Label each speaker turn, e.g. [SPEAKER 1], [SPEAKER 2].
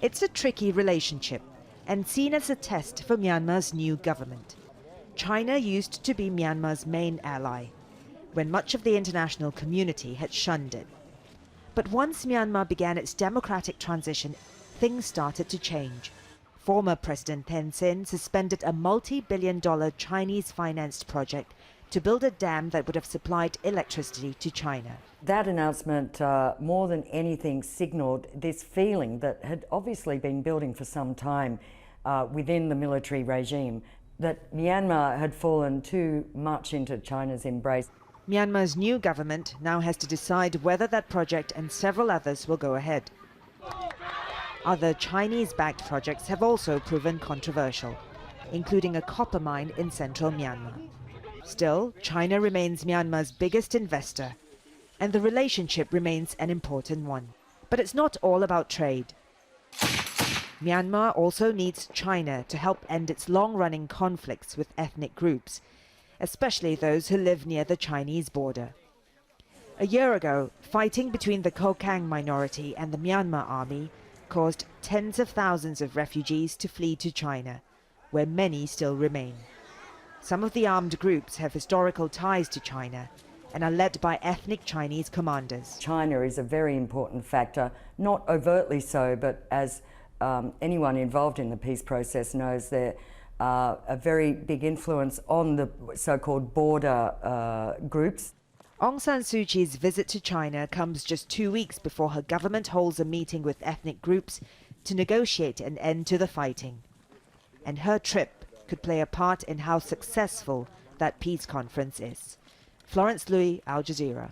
[SPEAKER 1] It's a tricky relationship and seen as a test for Myanmar's new government. China used to be Myanmar's main ally, when much of the international community had shunned it. But once Myanmar began its democratic transition, things started to change. Former President Thein Sein suspended a multi-billion-dollar Chinese-financed project to build a dam that would have supplied electricity to China.
[SPEAKER 2] That announcement, more than anything, signalled this feeling that had obviously been building for some time within the military regime, that Myanmar had fallen too much into China's embrace.
[SPEAKER 1] Myanmar's new government now has to decide whether that project and several others will go ahead. Other Chinese-backed projects have also proven controversial, including a copper mine in central Myanmar. Still, China remains Myanmar's biggest investor, and the relationship remains an important one. But it's not all about trade. Myanmar also needs China to help end its long-running conflicts with ethnic groups, especially those who live near the Chinese border. A year ago, fighting between the Kokang minority and the Myanmar army caused tens of thousands of refugees to flee to China, where many still remain. Some of the armed groups have historical ties to China and are led by ethnic Chinese commanders.
[SPEAKER 2] China is a very important factor, not overtly so, but as anyone involved in the peace process knows, they're a very big influence on the so-called border groups.
[SPEAKER 1] Aung San Suu Kyi's visit to China comes just 2 weeks before her government holds a meeting with ethnic groups to negotiate an end to the fighting. And her trip could play a part in how successful that peace conference is. Florence, Looi, Al Jazeera.